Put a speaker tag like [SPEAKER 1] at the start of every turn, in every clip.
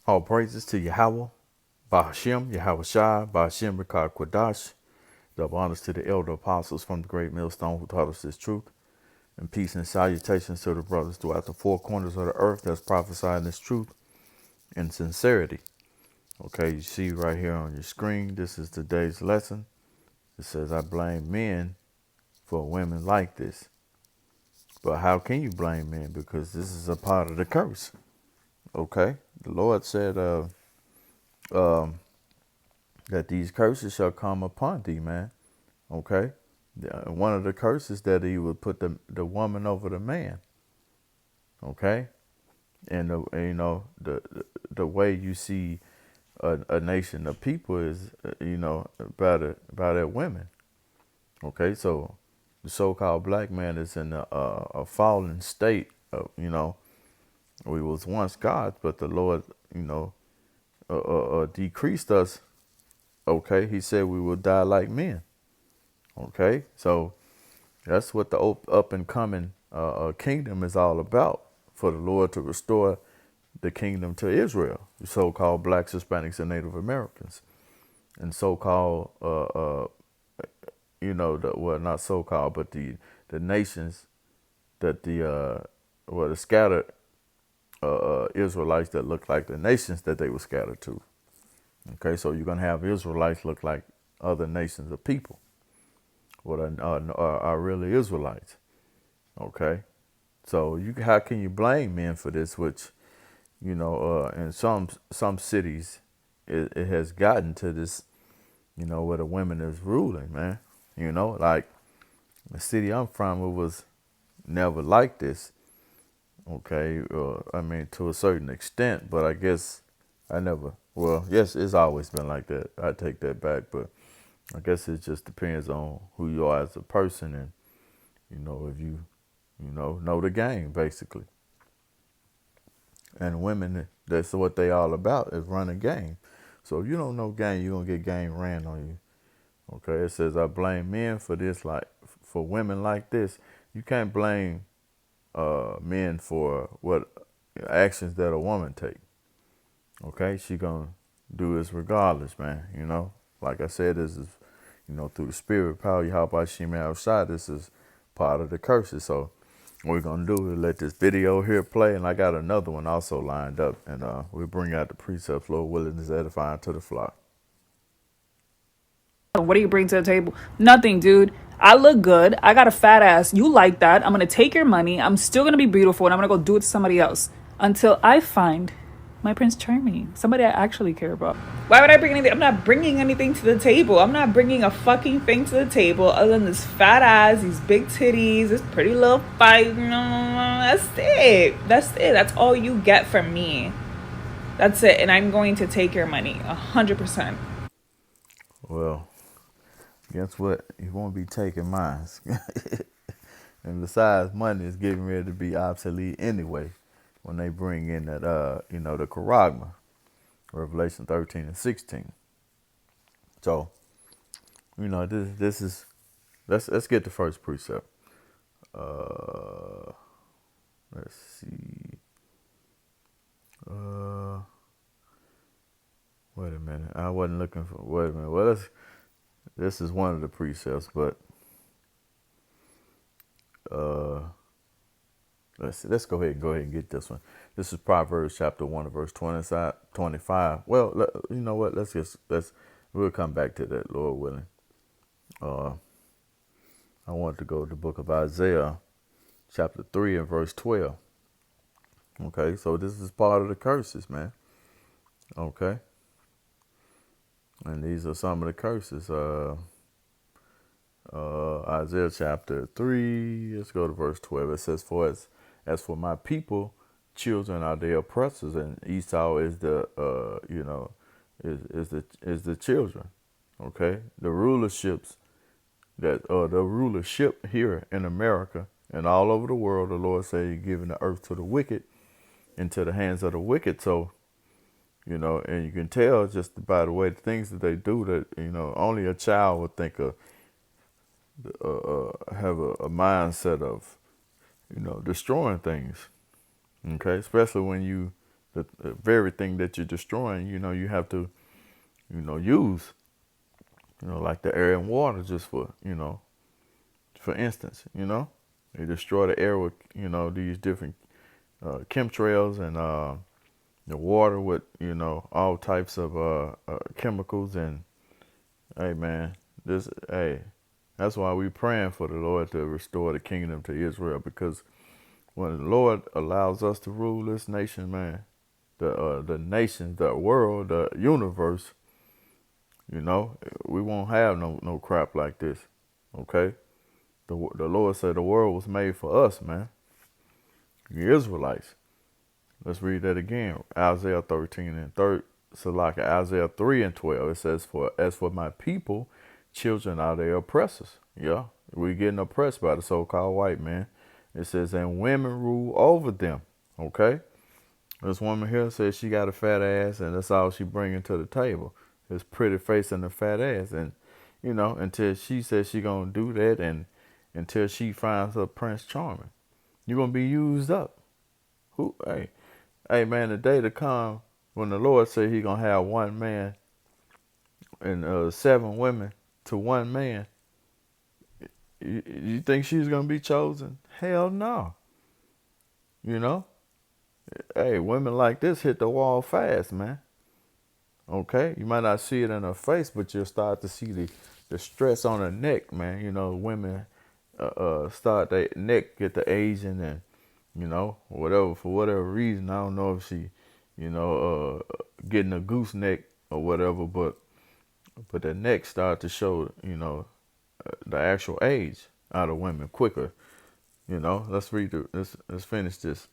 [SPEAKER 1] All praises to Yahweh, Bahashem, Yahweh Shai, Bahashem Rekah Kwadash. Double honors to the elder apostles from the great millstone who taught us this truth. And peace and salutations to the brothers throughout the four corners of the earth that's prophesying this truth in sincerity. Okay, you see right here on your screen, this is today's lesson. It says, I blame men for women like this. But how can you blame men? Because this is a part of the curse. Okay, the Lord said, um, that these curses shall come upon thee, man. Okay? One of the curses that he would put the woman over the man. Okay? And the way you see a nation of people is by their women. Okay? So the so-called black man is in a fallen state of, we was once gods, but the Lord, decreased us. Okay? He said we will die like men. Okay, so that's what the up and coming kingdom is all about, for the Lord to restore the kingdom to Israel, the so-called blacks, Hispanics, and Native Americans, and so-called, not so-called, but the nations that the scattered Israelites that look like the nations that they were scattered to. Okay, so you're gonna have Israelites look like other nations of people. What are really Israelites. Okay, so how can you blame men for this? Which, in some cities, it has gotten to this, where the women is ruling, man. Like the city I'm from, it was never like this. Okay, I mean to a certain extent, but I guess I never. Well, yes, it's always been like that. I take that back, but I guess it just depends on who you are as a person, and if you know the game, basically. And women, that's what they all about, is running game. So if you don't know game, you're gonna get game ran on you. Okay, it says I blame men for this, like for women like this. You can't blame men for what actions that a woman take. Okay, she gonna do this regardless, man. Like I said, this is, through the spirit power, Yahweh Shema outside. This is part of the curses. So what we're gonna do is let this video here play, and I got another one also lined up, and we'll bring out the precepts, Lord willing, is edifying to the flock.
[SPEAKER 2] What do you bring to the table? Nothing, dude. I look good. I got a fat ass. You like that. I'm going to take your money. I'm still going to be beautiful, and I'm going to go do it to somebody else until I find my Prince Charming, somebody I actually care about. Why would I bring anything? I'm not bringing anything to the table. I'm not bringing a fucking thing to the table other than this fat ass, these big titties, this pretty little fight. That's it. That's it. That's all you get from me. That's it. And I'm going to take your money 100%.
[SPEAKER 1] Well, guess what? You won't be taking mine. And besides, money is getting ready to be obsolete anyway when they bring in that, the Charagma, Revelation 13 and 16. So, this is, let's get the first precept. Let's see. Wait a minute. I wasn't looking for. Wait a minute. Well, this is one of the precepts, but let's go ahead and get this one. This is Proverbs chapter 1, verse 25. Well, you know what? We'll come back to that, Lord willing. I want to go to the book of Isaiah, chapter 3 and verse 12. Okay, so this is part of the curses, man. Okay. And these are some of the curses. Isaiah chapter 3, let's go to verse 12. It says, as for my people, children are their oppressors, and Esau is the is the children. Okay? The rulerships the rulership here in America and all over the world, the Lord said He's giving the earth to the wicked, into the hands of the wicked. So, and you can tell just by the way the things that they do that, only a child would think of, have a mindset of, destroying things. Okay, especially when you the very thing that you're destroying, you have to, use, like the air and water just for instance, they destroy the air with, these different chemtrails and the water with, all types of chemicals. And hey, man, that's why we praying for the Lord to restore the kingdom to Israel, because when the Lord allows us to rule this nation, man, the nations, the world, the universe, we won't have no crap like this. Okay, the Lord said the world was made for us, man, the Israelites. Let's read that again. Isaiah 13 and 3. So like Isaiah 3 and 12, it says, as for my people, children are their oppressors. Yeah, we getting oppressed by the so-called white man. It says, and women rule over them. Okay, this woman here says she got a fat ass, and that's all she bringing to the table. This pretty face and a fat ass. And until she says she gonna do that, and until she finds her Prince Charming, you're gonna be used up. Hey, man, the day to come when the Lord said he gonna have one man and 7 women to one man, you think she's gonna be chosen? Hell no. Hey, women like this hit the wall fast, man. Okay, you might not see it in her face, but you'll start to see the stress on her neck, man. Women start their neck get the aging, and whatever, for whatever reason. I don't know if she, getting a gooseneck or whatever, but the neck start to show, the actual age out of women quicker. Let's let's finish this.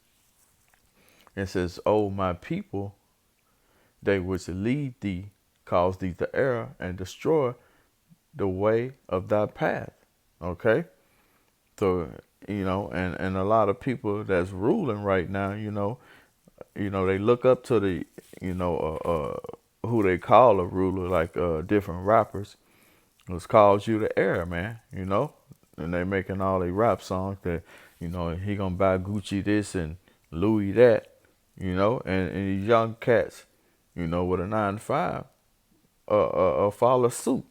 [SPEAKER 1] It says, "Oh, my people, they which lead thee, cause thee to err and destroy the way of thy path." Okay, so and a lot of people that's ruling right now, they look up to the, who they call a ruler, like different rappers. It's called you to err, man. And they making all these rap songs that, he gonna buy Gucci this and Louis that, and these young cats, with a 9 to 5, follow suit.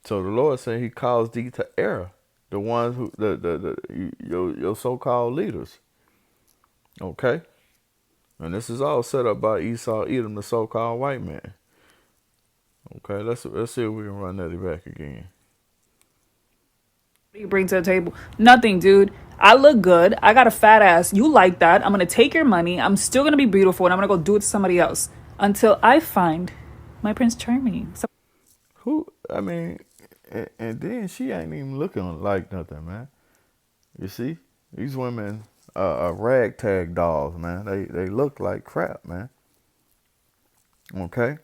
[SPEAKER 1] So the Lord said he caused thee to err, the ones who your so-called leaders. Okay, and this is all set up by Esau, Edom, the so-called white man. Okay, let's see if we can run that back again.
[SPEAKER 2] What do you bring to the table? Nothing, dude. I look good. I got a fat ass. You like that. I'm gonna take your money. I'm still gonna be beautiful, and I'm gonna go do it to somebody else until I find my Prince Charming.
[SPEAKER 1] Who? I mean, and then she ain't even looking like nothing, man. You see, these women are ragtag dolls, man. They look like crap, man. Okay,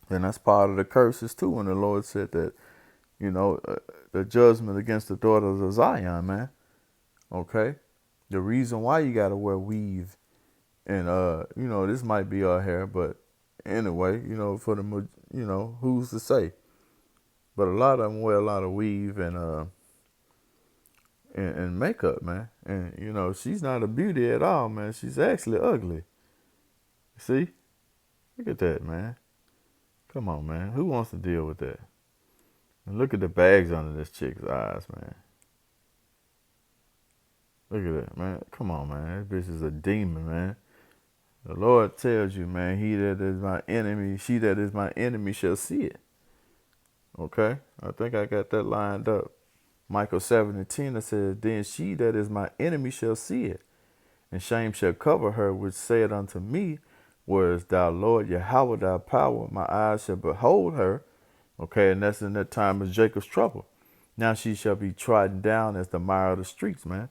[SPEAKER 1] and that's part of the curses too. When the Lord said that, the judgment against the daughters of Zion, man. Okay, the reason why you gotta wear weave, and this might be our hair, but anyway, for the who's to say? But a lot of them wear a lot of weave and makeup, man. And she's not a beauty at all, man. She's actually ugly. See, look at that, man. Come on, man. Who wants to deal with that? And look at the bags under this chick's eyes, man. Look at that, man. Come on, man. This bitch is a demon, man. The Lord tells you, man, he that is my enemy, she that is my enemy shall see it. Okay? I think I got that lined up. Michael 7:10 says, then she that is my enemy shall see it, and shame shall cover her, which said unto me, where is thou, Lord Yahweh, thy power? My eyes shall behold her. Okay, and that's in that time of Jacob's trouble. Now she shall be trodden down as the mire of the streets, man.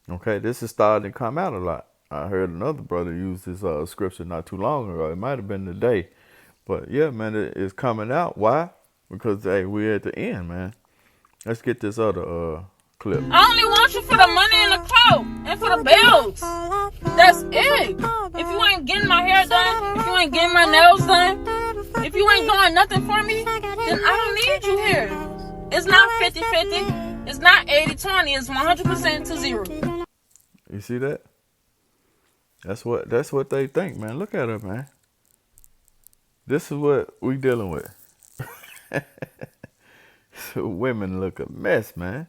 [SPEAKER 1] Okay, this is starting to come out a lot. I heard another brother use this scripture not too long ago. It might have been today. But yeah, man, it's coming out. Why? Because, hey, we're at the end, man. Let's get this other clip.
[SPEAKER 3] I only want you for the money and the clothes and for the bills. That's it. If you ain't getting my hair done, if you ain't getting my nails done, if you ain't doing nothing for me, then I don't need you here. It's not 50-50. It's not 80-20. It's 100% to 0.
[SPEAKER 1] You see that? That's what they think, man. Look at her, man. This is what we dealing with. Women look a mess, man.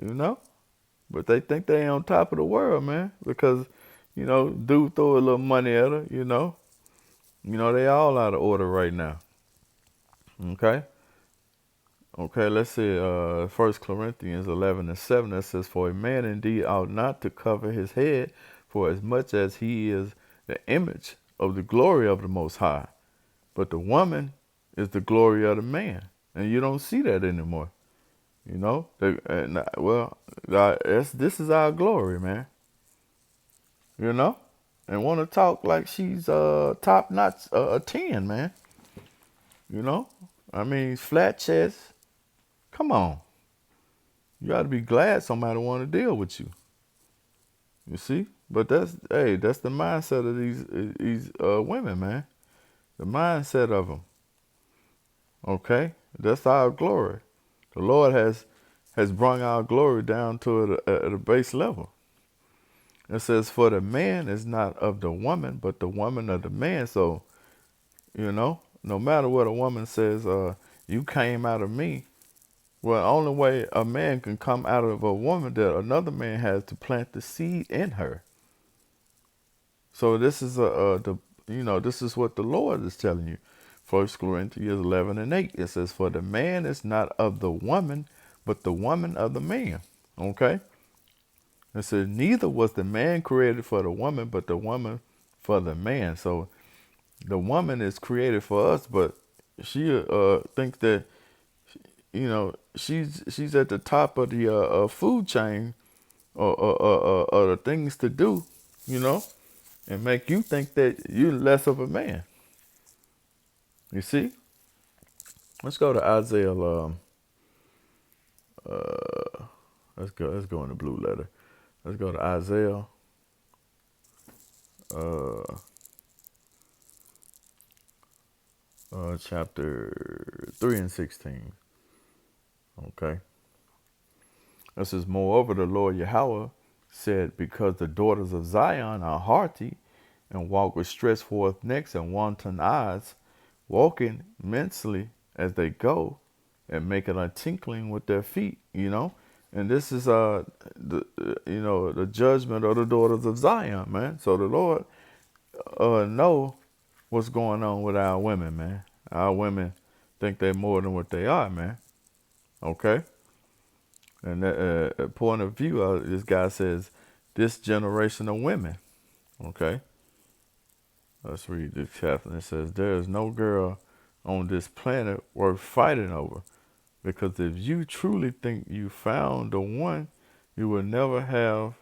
[SPEAKER 1] You know? But they think they on top of the world, man. Because, dude throw a little money at her, you know. They all out of order right now. Okay? Okay, let's see. 1 Corinthians 11:7, that says, "For a man indeed ought not to cover his head, for as much as he is the image of the glory of the Most High. But the woman is the glory of the man." And you don't see that anymore. This is our glory, man. You know? And want to talk like she's top notch, a 10, man. You know? I mean, flat chest. Come on. You ought to be glad somebody want to deal with you. You see? But that's the mindset of these women, man. The mindset of them. Okay? That's our glory. The Lord has brought our glory down to a base level. It says, "For the man is not of the woman, but the woman of the man." So, no matter what a woman says, you came out of me. Well, the only way a man can come out of a woman, that another man has to plant the seed in her. So this is this is what the Lord is telling you. 1 Corinthians 11:8. It says, "For the man is not of the woman, but the woman of the man." Okay? It says, "Neither was the man created for the woman, but the woman for the man." So the woman is created for us, but she thinks that she's at the top of the food chain, or the things to do, and make you think that you're less of a man. You see? Let's go to Isaiah. Let's go in the blue letter. Let's go to Isaiah. Chapter 3:16. Okay. It says, "Moreover, the Lord Yahweh said, because the daughters of Zion are haughty, and walk with stretched forth necks and wanton eyes, walking mincely as they go, and making a tinkling with their feet." And this is the judgment of the daughters of Zion, man. So the Lord know what's going on with our women, man. Our women think they're more than what they are, man. Okay? And that point of view, this guy says, "This generation of women." Okay? Let's read this chapter. It says, "There is no girl on this planet worth fighting over, because if you truly think you found the one, you will never have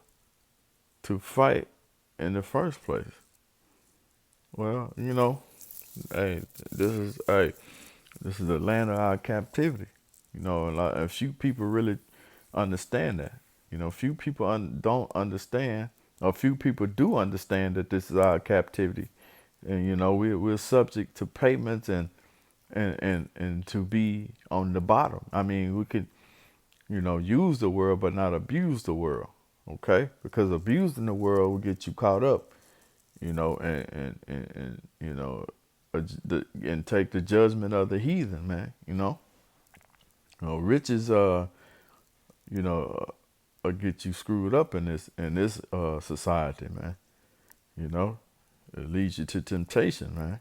[SPEAKER 1] to fight in the first place." Well, hey, this is the land of our captivity. A few people really understand that. Few people don't understand, or few people do understand that this is our captivity, and we're subject to payments and to be on the bottom. I mean, we could use the world but not abuse the world. Okay, because abusing the world will get you caught up. And take the judgment of the heathen, man. Riches, get you screwed up in this society, man. It leads you to temptation, man.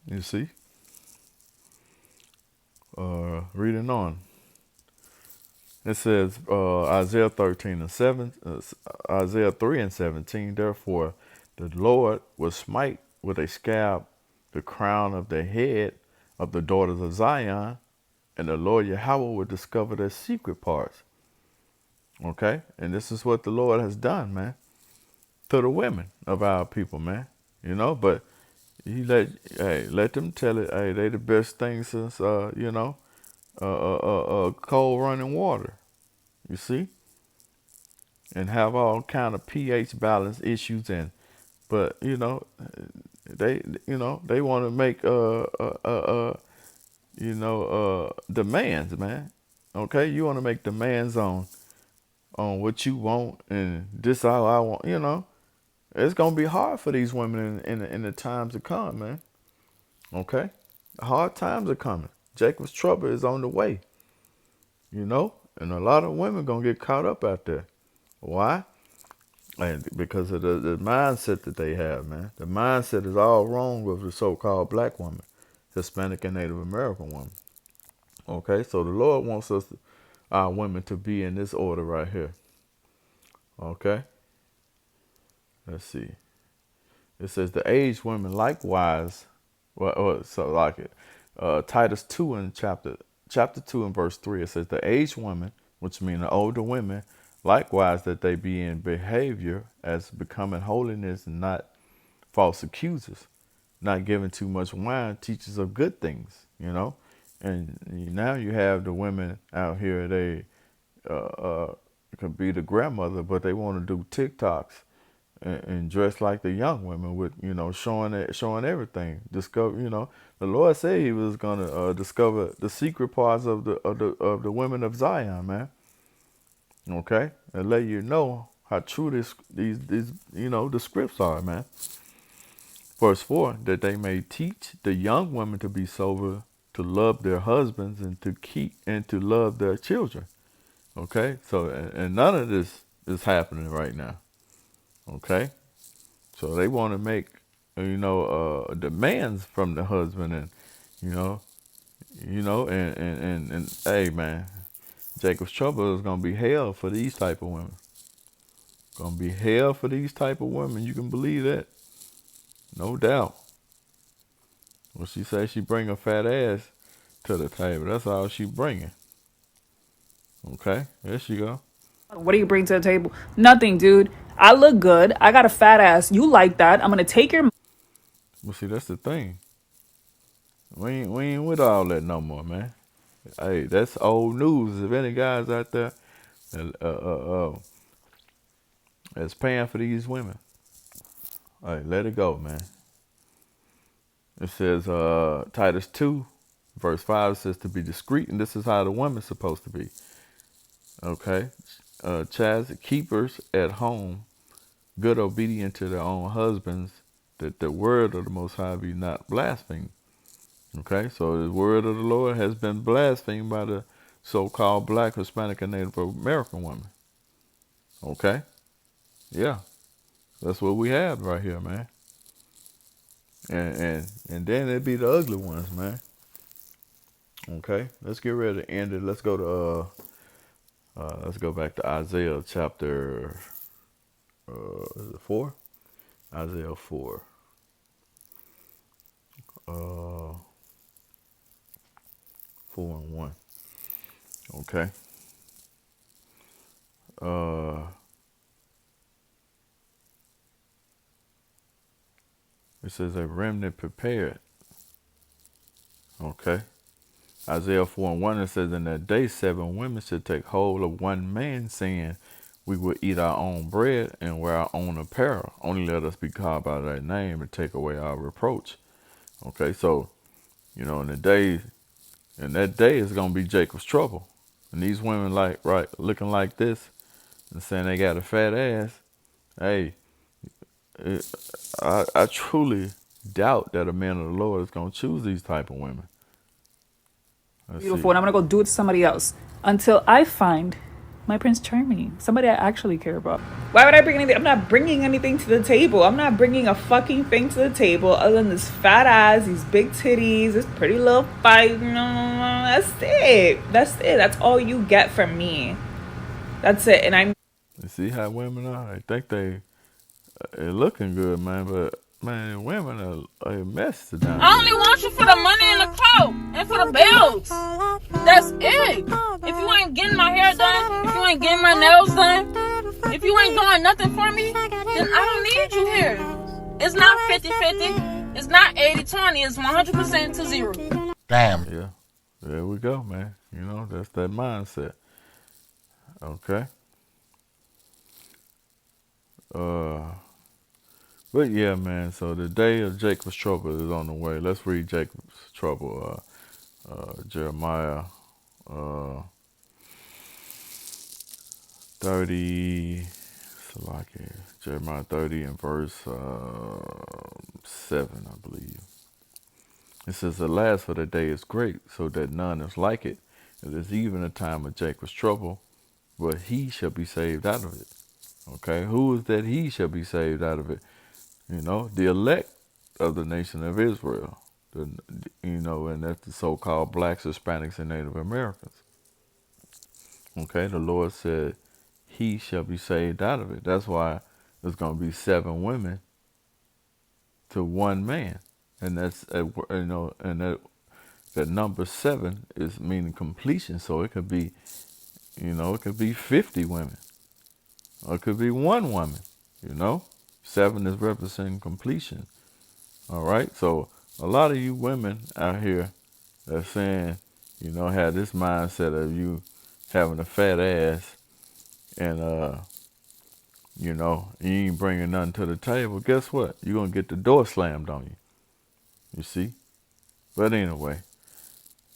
[SPEAKER 1] You see. Reading on. It says Isaiah 13:7, Isaiah 3:17. "Therefore, the Lord will smite with a scab the crown of the head of the daughters of Zion, and the Lord Yahweh will discover their secret parts." Okay? And this is what the Lord has done, man, to the women of our people, man. But he let them tell it, hey, they the best thing since, cold running water. You see? And have all kind of pH balance issues, but they want to make demands, man. Okay, you want to make demands on what you want, and this how I want. It's gonna be hard for these women in the times to come, man. Okay, hard times are coming. Jacob's trouble is on the way. And a lot of women gonna get caught up out there. Why? And because of the mindset that they have, man. The mindset is all wrong with the so-called black woman, Hispanic and Native American woman. Okay, so the Lord wants us, our women, to be in this order right here. Okay, let's see. It says the aged women likewise. So like it. Titus 2 in chapter 2 and verse 3. It says the aged women, which mean the older women, likewise that they be in behavior as becoming holiness and not false accusers, not giving too much wine, teachers of good things. And now you have the women out here. They can be the grandmother, but they want to do TikToks and dress like the young women with showing everything. Discover, the Lord said He was gonna discover the secret parts of the women of Zion, man. Okay, and let you know how true these the scripts are, man. Verse 4, that they may teach the young women to be sober, to love their husbands, and to love their children. Okay, so and none of this is happening right now. Okay, so they want to make demands from the husband, and and hey, man, Jacob's trouble is gonna be hell for these type of women. Gonna be hell for these type of women. You can believe that, no doubt. Well, she says she bring a fat ass to the table. That's all she bringing. Okay, there she go.
[SPEAKER 2] What do you bring to the table? Nothing, dude. I look good. I got a fat ass. You like that. I'm going to take your.
[SPEAKER 1] Well, see, that's the thing. We ain't with all that no more, man. Hey, that's old news. If any guys out there that's paying for these women, hey, let it go, man. It says Titus 2, verse 5 says to be discreet, and this is how the woman's supposed to be. Okay, chastity keepers at home, good obedient to their own husbands, that the word of the Most High be not blasphemed. Okay, so the word of the Lord has been blasphemed by the so-called black, Hispanic, and Native American woman. Okay, yeah, that's what we have right here, man. And then it'd be the ugly ones, man. Okay, let's get ready to end it. Let's go to let's go back to Isaiah chapter 4. Isaiah 4. 4:1. Okay. It says a remnant prepared. Okay. Isaiah 4:1, it says, in that day 7 women should take hold of one man, saying, we will eat our own bread and wear our own apparel. Only let us be called by thy name and take away our reproach. Okay, so, in that day is going to be Jacob's trouble. And these women looking like this and saying they got a fat ass. Hey, I truly doubt that a man of the Lord is going to choose these type of women.
[SPEAKER 2] Beautiful, and I'm going to go do it to somebody else until I find my Prince Charming, somebody I actually care about. Why would I bring anything? I'm not bringing anything to the table. I'm not bringing a fucking thing to the table other than this fat ass, these big titties, this pretty little fight. No, that's it. That's it. That's all you get from me. That's it. And I'm.
[SPEAKER 1] You see how women are? They think they're looking good, man, but man, women are a mess today.
[SPEAKER 3] I only want you for the money and the clothes and for the bills. That's it. If you ain't getting my hair done, if you ain't getting my nails done, if you ain't doing nothing for me, then I don't need you here. It's not 50-50. It's not 80-20. It's 100% to 0.
[SPEAKER 4] Damn.
[SPEAKER 1] Yeah, there we go, man. That's that mindset. Okay. But yeah, man, so the day of Jacob's trouble is on the way. Let's read Jacob's trouble. Jeremiah 37 Salaki, Jeremiah 30 and verse 7, I believe. It says, alas, for the day is great, so that none is like it. It is even a time of Jacob's trouble, but he shall be saved out of it. Okay, who is that he shall be saved out of it? The elect of the nation of Israel. And that's the so-called blacks, Hispanics, and Native Americans. Okay, the Lord said he shall be saved out of it. That's why there's going to be 7 women to 1 man. And that's, and that number 7 is meaning completion. So it could be, it could be 50 women. Or it could be 1 woman, 7 is representing completion. All right. So a lot of you women out here that's saying, have this mindset of you having a fat ass and, you ain't bringing nothing to the table. Guess what? You're going to get the door slammed on you. You see? But anyway,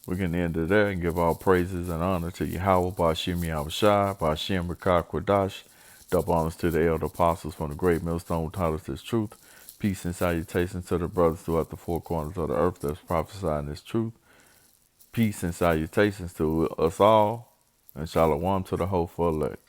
[SPEAKER 1] we can end it there and give all praises and honor to Yahweh, Ba'ashem Yahushua, Ba'ashem Rekah Kodash. Double honors to the elder apostles from the great millstone who taught us this truth. Peace and salutations to the brothers throughout the 4 corners of the earth that's prophesying this truth. Peace and salutations to us all. And shalom to the hopeful elect.